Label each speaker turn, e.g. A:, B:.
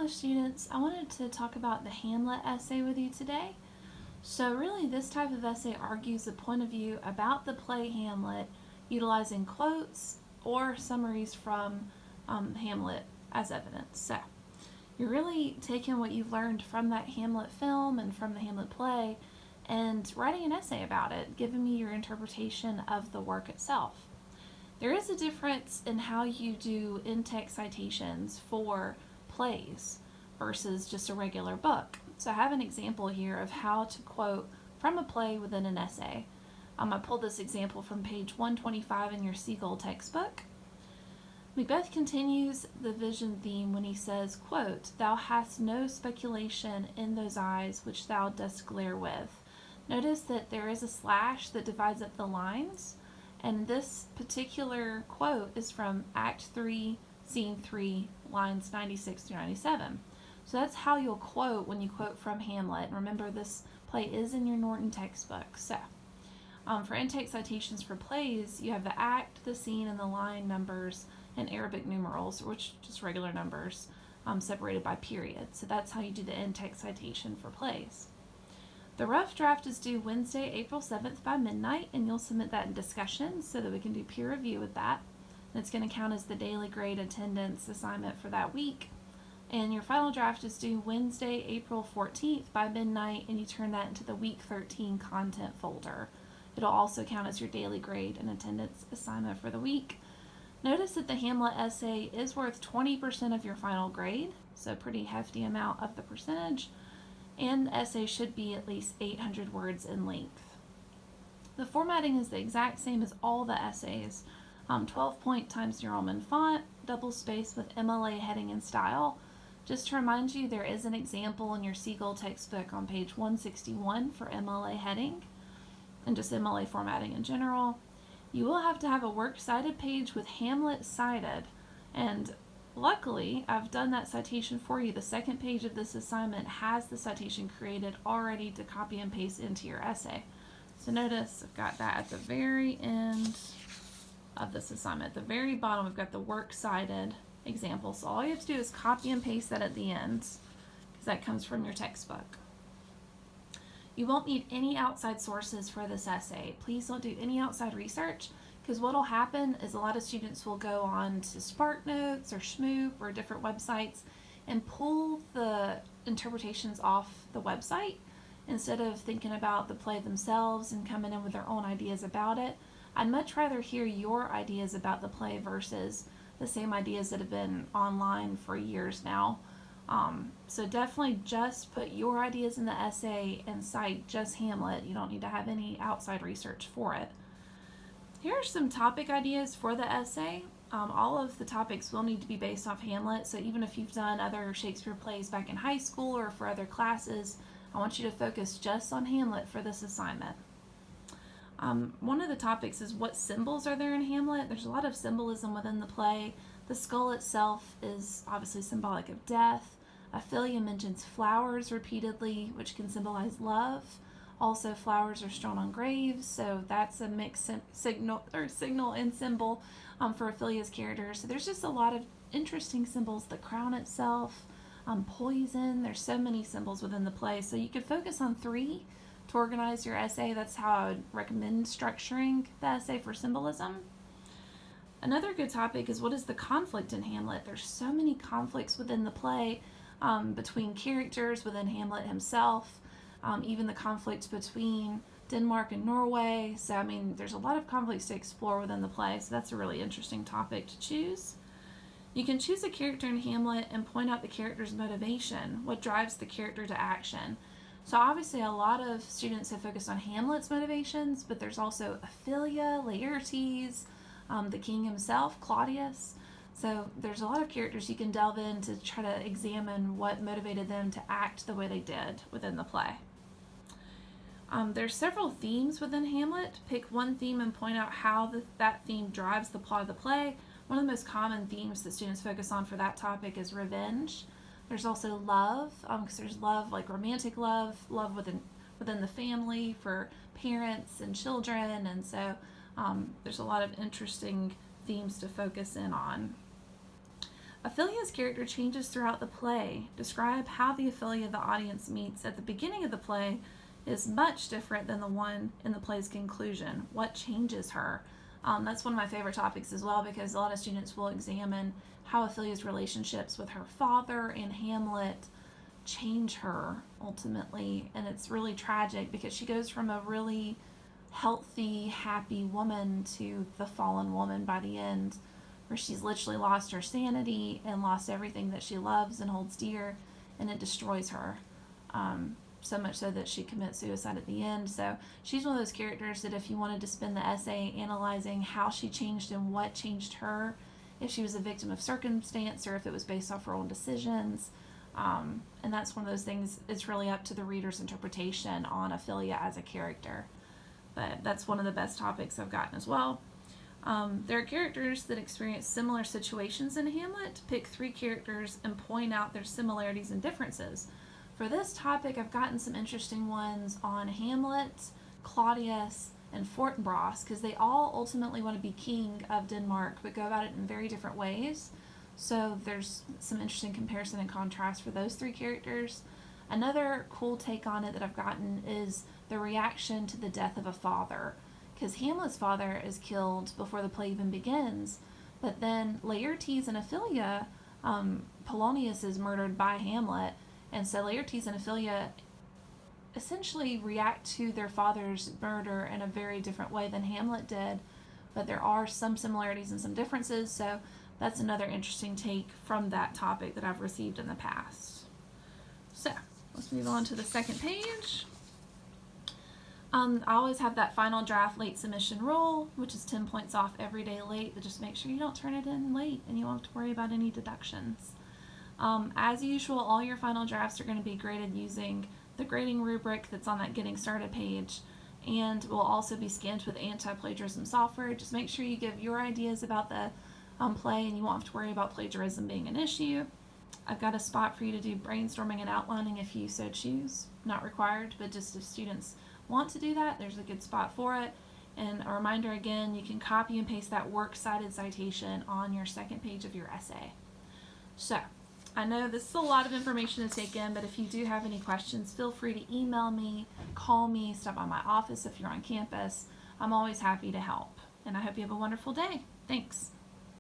A: English students, I wanted to talk about the Hamlet essay with you today. So really this type of essay argues a point of view about the play Hamlet utilizing quotes or summaries from Hamlet as evidence. So you're really taking what you've learned from that Hamlet film and from the Hamlet play and writing an essay about it, giving me your interpretation of the work itself. There is a difference in how you do in-text citations for plays versus just a regular book. So I have an example here of how to quote from a play within an essay. I pulled this example from page 125 in your Seagull textbook. Macbeth continues the vision theme when he says, quote, "Thou hast no speculation in those eyes which thou dost glare with." Notice that there is a slash that divides up the lines, and this particular quote is from Act 3, Scene 3, lines 96 through 97. So that's how you'll quote when you quote from Hamlet. Remember, this play is in your Norton textbook. So for in-text citations for plays, you have the act, the scene, and the line numbers in Arabic numerals, which are just regular numbers separated by period. So that's how you do the in-text citation for plays. The rough draft is due Wednesday, April 7th by midnight, and you'll submit that in discussion so that we can do peer review with that. And it's going to count as the daily grade attendance assignment for that week. And your final draft is due Wednesday, April 14th by midnight, and you turn that into the week 13 content folder. It'll also count as your daily grade and attendance assignment for the week. Notice that the Hamlet essay is worth 20% of your final grade, so a pretty hefty amount of the percentage. And the essay should be at least 800 words in length. The formatting is the exact same as all the essays. 12-point Times New Roman font, double space with MLA heading and style. Just to remind you, there is an example in your Seagull textbook on page 161 for MLA heading and just MLA formatting in general. You will have to have a works cited page with Hamlet cited, and luckily, I've done that citation for you. The second page of this assignment has the citation created already to copy and paste into your essay. So notice I've got that at the very end of this assignment. At the very bottom, we've got the works cited example. So all you have to do is copy and paste that at the end, because that comes from your textbook. You won't need any outside sources for this essay. Please don't do any outside research, because what will happen is a lot of students will go on to SparkNotes or Schmoop or different websites and pull the interpretations off the website instead of thinking about the play themselves and coming in with their own ideas about it. I'd much rather hear your ideas about the play versus the same ideas that have been online for years now. So definitely just put your ideas in the essay and cite just Hamlet. You don't need to have any outside research for it. Here are some topic ideas for the essay. All of the topics will need to be based off Hamlet, so even if you've done other Shakespeare plays back in high school or for other classes, I want you to focus just on Hamlet for this assignment. One of the topics is what symbols are there in Hamlet. There's a lot of symbolism within the play. The skull itself is obviously symbolic of death. Ophelia mentions flowers repeatedly, which can symbolize love. Also, flowers are strewn on graves, so that's a mixed signal and symbol for Ophelia's character. So there's just a lot of interesting symbols. The crown itself, poison. There's so many symbols within the play. So you could focus on 3 to organize your essay. That's how I would recommend structuring the essay for symbolism. Another good topic is what is the conflict in Hamlet? There's so many conflicts within the play between characters, within Hamlet himself. Even the conflict between Denmark and Norway. So, I mean, there's a lot of conflicts to explore within the play, so that's a really interesting topic to choose. You can choose a character in Hamlet and point out the character's motivation, what drives the character to action. So obviously a lot of students have focused on Hamlet's motivations, but there's also Ophelia, Laertes, the king himself, Claudius. So there's a lot of characters you can delve in to try to examine what motivated them to act the way they did within the play. There's several themes within Hamlet. Pick one theme and point out how that theme drives the plot of the play. One of the most common themes that students focus on for that topic is revenge. There's also love, because there's love, like romantic love, love within the family for parents and children, and so there's a lot of interesting themes to focus in on. Ophelia's character changes throughout the play. Describe how the Ophelia the audience meets at the beginning of the play is much different than the one in the play's conclusion. What changes her? That's one of my favorite topics as well, because a lot of students will examine how Ophelia's relationships with her father and Hamlet change her ultimately, and it's really tragic because she goes from a really healthy, happy woman to the fallen woman by the end, where she's literally lost her sanity and lost everything that she loves and holds dear, and it destroys her. So much so that she commits suicide at the end. So she's one of those characters that if you wanted to spend the essay analyzing how she changed and what changed her, if she was a victim of circumstance or if it was based off her own decisions, and that's one of those things, it's really up to the reader's interpretation on Ophelia as a character. But that's one of the best topics I've gotten as well. There are characters that experience similar situations in Hamlet. Pick 3 characters and point out their similarities and differences. For this topic, I've gotten some interesting ones on Hamlet, Claudius, and Fortinbras, because they all ultimately want to be king of Denmark, but go about it in very different ways. So there's some interesting comparison and contrast for those 3 characters. Another cool take on it that I've gotten is the reaction to the death of a father, because Hamlet's father is killed before the play even begins, but then Laertes and Ophelia, Polonius is murdered by Hamlet, and so Laertes and Ophelia essentially react to their father's murder in a very different way than Hamlet did, but there are some similarities and some differences, so that's another interesting take from that topic that I've received in the past. So let's move on to the second page. I always have that final draft late submission rule, which is 10 points off every day late, but just make sure you don't turn it in late and you won't have to worry about any deductions. As usual, all your final drafts are going to be graded using the grading rubric that's on that Getting Started page, and will also be scanned with anti-plagiarism software. Just make sure you give your ideas about the play, and you won't have to worry about plagiarism being an issue. I've got a spot for you to do brainstorming and outlining if you so choose. Not required, but just if students want to do that, there's a good spot for it. And a reminder again, you can copy and paste that works cited citation on your second page of your essay. So, I know this is a lot of information to take in, but if you do have any questions, feel free to email me, call me, stop by my office if you're on campus. I'm always happy to help. And I hope you have a wonderful day. Thanks.